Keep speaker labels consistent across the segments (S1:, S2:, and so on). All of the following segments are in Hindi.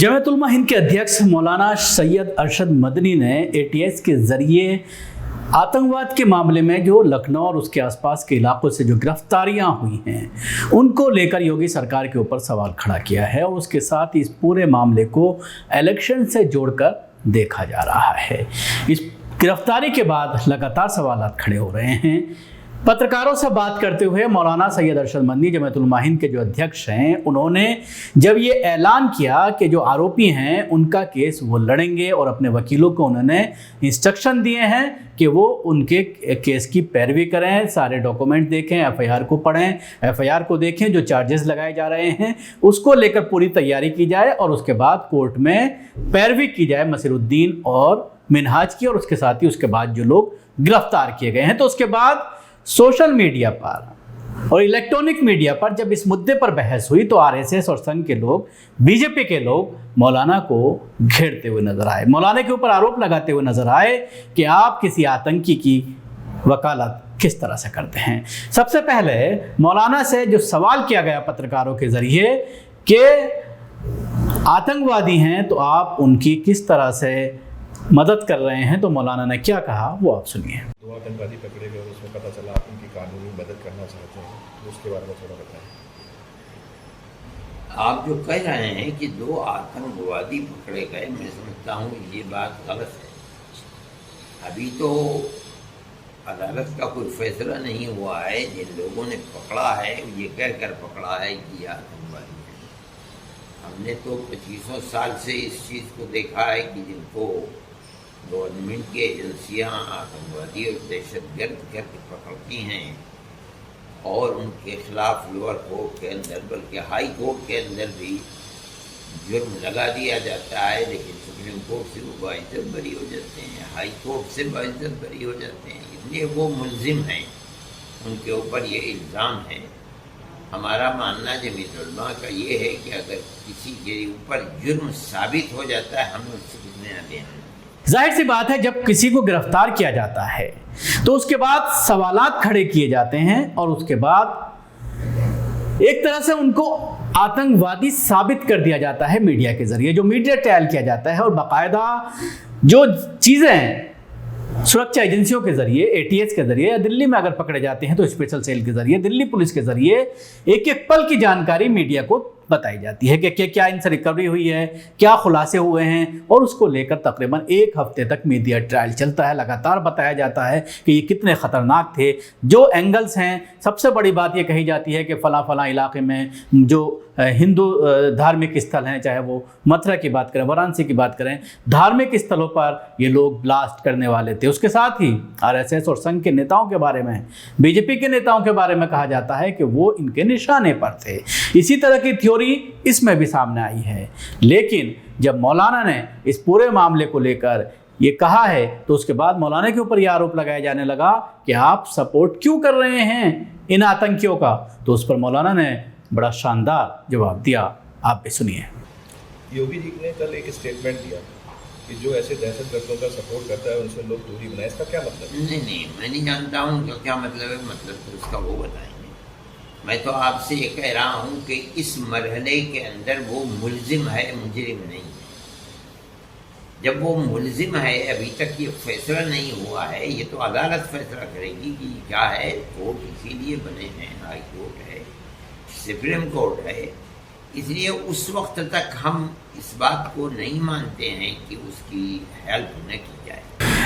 S1: जमात उलमा हिंद के अध्यक्ष मौलाना सैयद अरशद मदनी ने एटीएस के जरिए आतंकवाद के मामले में जो लखनऊ और उसके आसपास के इलाकों से जो गिरफ्तारियां हुई हैं उनको लेकर योगी सरकार के ऊपर सवाल खड़ा किया है और उसके साथ इस पूरे मामले को इलेक्शन से जोड़कर देखा जा रहा है। इस गिरफ्तारी के बाद लगातार सवाल खड़े हो रहे हैं। पत्रकारों से बात करते हुए मौलाना सैयद अरशद मदनी जमात उलमा हिंद के जो अध्यक्ष हैं, उन्होंने जब ये ऐलान किया कि जो आरोपी हैं उनका केस वो लड़ेंगे और अपने वकीलों को उन्होंने इंस्ट्रक्शन दिए हैं कि वो उनके केस की पैरवी करें, सारे डॉक्यूमेंट देखें, एफआईआर को पढ़ें, एफआईआर को देखें, जो चार्जेस लगाए जा रहे हैं उसको लेकर पूरी तैयारी की जाए और उसके बाद कोर्ट में पैरवी की जाए मसीरुद्दीन और मिनहाज की, और उसके साथ ही उसके बाद जो लोग गिरफ्तार किए गए हैं। तो उसके बाद सोशल मीडिया पर और इलेक्ट्रॉनिक मीडिया पर जब इस मुद्दे पर बहस हुई तो आरएसएस और संघ के लोग, बीजेपी के लोग मौलाना को घेरते हुए नजर आए, मौलाना के ऊपर आरोप लगाते हुए नजर आए कि आप किसी आतंकी की वकालत किस तरह से करते हैं। सबसे पहले मौलाना से जो सवाल किया गया पत्रकारों के जरिए कि आतंकवादी हैं तो आप उनकी किस तरह से मदद कर रहे हैं, तो मौलाना ने क्या कहा वो आप सुनिए।
S2: दो आतंकवादी पकड़े गए और उसमें पता चला आप उनकी कानूनी मदद करना चाहते हैं, उसके बारे में थोड़ा बताएं।
S3: आप जो कह रहे हैं कि दो आतंकवादी पकड़े गए, मैं समझता हूँ ये बात गलत है। अभी तो अदालत का कोई फैसला नहीं हुआ है। जिन लोगों ने पकड़ा है ये कहकर पकड़ा है कि ये आतंकवादी है। हमने तो 25 साल से इस चीज़ को देखा है कि जिनको गवर्नमेंट की एजेंसियां आतंकवादी और दहशतगर्द करके पकड़ती हैं और उनके खिलाफ लोअर कोर्ट के अंदर, बल्कि हाई कोर्ट के अंदर भी जुर्म लगा दिया जाता है, लेकिन सुप्रीम कोर्ट से वो बाइज्जत बरी हो जाते हैं, हाई कोर्ट से बाइज्जत बरी हो जाते हैं। इसलिए वो मुल्जिम हैं, उनके ऊपर ये इल्ज़ाम है। हमारा मानना जमीयत उलमा का ये है कि अगर किसी के ऊपर जुर्म साबित हो जाता है हमें उससे कितने ना देना।
S1: जाहिर सी बात है, जब किसी को गिरफ्तार किया जाता है तो उसके बाद सवालात खड़े किए जाते हैं और उसके बाद एक तरह से उनको आतंकवादी साबित कर दिया जाता है मीडिया के जरिए, जो मीडिया ट्रायल किया जाता है और बाकायदा जो चीज़ें सुरक्षा एजेंसियों के जरिए, एटीएस के जरिए, या दिल्ली में अगर पकड़े जाते हैं तो स्पेशल सेल के जरिए, दिल्ली पुलिस के जरिए एक एक पल की जानकारी मीडिया को बताई जाती है कि क्या इनसे रिकवरी हुई है, क्या खुलासे हुए हैं, और उसको लेकर तकरीबन एक हफ्ते तक मीडिया ट्रायल चलता है। लगातार बताया जाता है कि ये कितने ख़तरनाक थे, जो एंगल्स हैं। सबसे बड़ी बात ये कही जाती है कि फ़ला इलाके में जो हिंदू धार्मिक स्थल हैं, चाहे वो मथुरा की बात करें, वाराणसी की बात करें, धार्मिक स्थलों पर ये लोग ब्लास्ट करने वाले थे। उसके साथ ही आरएसएस और संघ के नेताओं के बारे में, बीजेपी के नेताओं के बारे में कहा जाता है कि वो इनके निशाने पर थे। इसी तरह की थ्योरी इसमें भी सामने आई है। लेकिन जब मौलाना ने इस पूरे मामले को लेकर ये कहा है तो उसके बाद मौलाना के ऊपर यह आरोप लगाया जाने लगा कि आप सपोर्ट क्यों कर रहे हैं इन आतंकियों का। तो उस पर मौलाना ने बड़ा शानदार जवाब दिया, आप भी सुनिए।
S2: योगी जी ने कल एक स्टेटमेंट दिया कि जो ऐसे दहशतगर्दों का सपोर्ट करता है उनसे लोग दूरी बनाए, इसका क्या मतलब है?
S3: नहीं, मैं नहीं जानता हूँ उनका क्या मतलब है। मतलब तो उसका वो बताएंगे। मैं तो आपसे ये कह रहा हूँ कि इस मरहले के अंदर वो मुल्जिम है, मुजरिम नहीं है। जब वो मुल्जिम है, अभी तक ये फैसला नहीं हुआ है, ये तो अदालत फैसला करेगी कि क्या है। कोर्ट इसीलिए बने हैं, हाई कोर्ट है, सुप्रीम कोर्ट है। इसलिए उस वक्त तक हम इस बात को नहीं मानते हैं कि उसकी हेल्प न की जाए।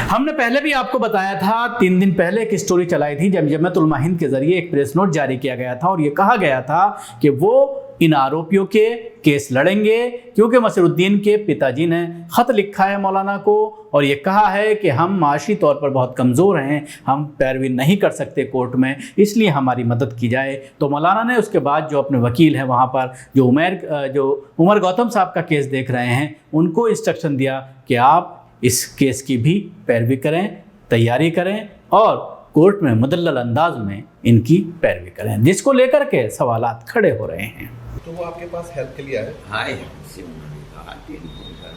S1: हमने पहले भी आपको बताया था, 3 दिन पहले एक स्टोरी चलाई थी जब जमात उलमा हिंद के जरिए एक प्रेस नोट जारी किया गया था और ये कहा गया था कि वो इन आरोपियों के केस लड़ेंगे क्योंकि मसीरुद्दीन के पिताजी ने ख़त लिखा है मौलाना को और ये कहा है कि हम माशी तौर पर बहुत कमज़ोर हैं, हम पैरवी नहीं कर सकते कोर्ट में, इसलिए हमारी मदद की जाए। तो मौलाना ने उसके बाद जो अपने वकील हैं वहाँ पर जो उमर गौतम साहब का केस देख रहे हैं, उनको इंस्ट्रक्शन दिया कि आप इस केस की भी पैरवी करें, तैयारी करें और कोर्ट में मुदल्लल अंदाज में इनकी पैरवी करें, जिसको लेकर के सवालात खड़े हो रहे हैं।
S2: तो वो आपके पास हेल्प के लिए आए?
S3: हाँ, हमसे उन्होंने कहा, टेलीफोन कर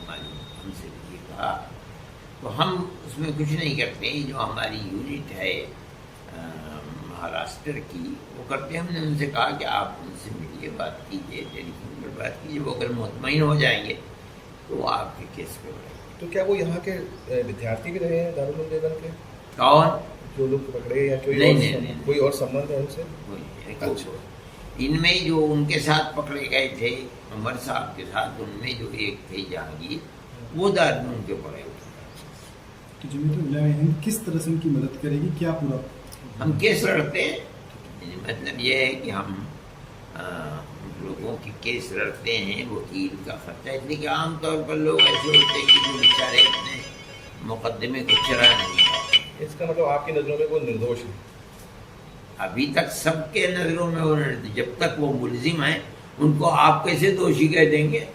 S3: हमसे भी कहा, तो हम उसमें कुछ नहीं करते। जो हमारी यूनिट है महाराष्ट्र की, वो करते। हमने उनसे कहा कि आप उनसे मिलिए, बात कीजिए, टेलीफोन पर बात कीजिए। वो अगर मुतमईन हो जाएंगे तो आपके केस पे बढ़ेगा।
S2: तो क्या वो यहाँ के विद्यार्थी भी रहे हैं दारुल उलूम देवबंद के,
S3: कौन?
S2: जो लोग पकड़े, या कोई
S3: नहीं।
S2: कोई और संबंध है उनसे?
S3: अच्छा। इनमें जो उनके साथ पकड़े गए थे उमर साहब के साथ, उनमें जो एक थे जहांगीर, वो दारुल उलूम के पड़े हुए।
S4: तो जमीयत किस तरह से उनकी मदद करेगी, क्या पूरा?
S3: हम केस लड़ते हैं, मतलब ये है कि हम लोगों की केस लड़ते हैं, वकील का खर्चा, इसलिए कि आमतौर पर लोग ऐसे होते हैं कि जो बेचारे अपने मुकदमे को चला नहीं पाते।
S2: इसका मतलब आपकी नज़रों में वो निर्दोष है?
S3: अभी तक सबके नज़रों में वो निर्दोष, जब तक वो मुलजिम हैं उनको आप कैसे दोषी कह देंगे?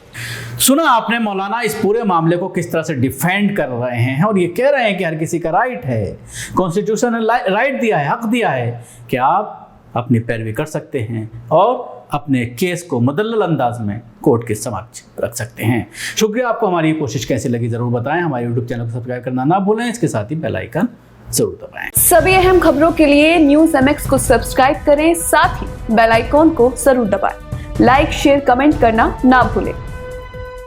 S1: सुना आपने मौलाना इस पूरे मामले को किस तरह से डिफेंड कर रहे हैं, और ये कह रहे हैं कि हर किसी का राइट है, कॉन्स्टिट्यूशन ने राइट दिया है, हक दिया है कि आप अपनी पैरवी कर सकते हैं और अपने केस को मुदल्लल अंदाज में कोर्ट के समक्ष रख सकते हैं। शुक्रिया। आपको हमारी ये कोशिश कैसी लगी ज़रूर बताएं। हमारे यूट्यूब चैनल को सब्सक्राइब करना ना भूलें, इसके साथ ही बेल आइकन जरूर दबाएं।
S5: सभी अहम खबरों के लिए न्यूज़ MX को सब्सक्राइब करें, साथ ही बेल आइकॉन को जरूर दबाएं। लाइक, शेयर, कमेंट करना ना भूलें।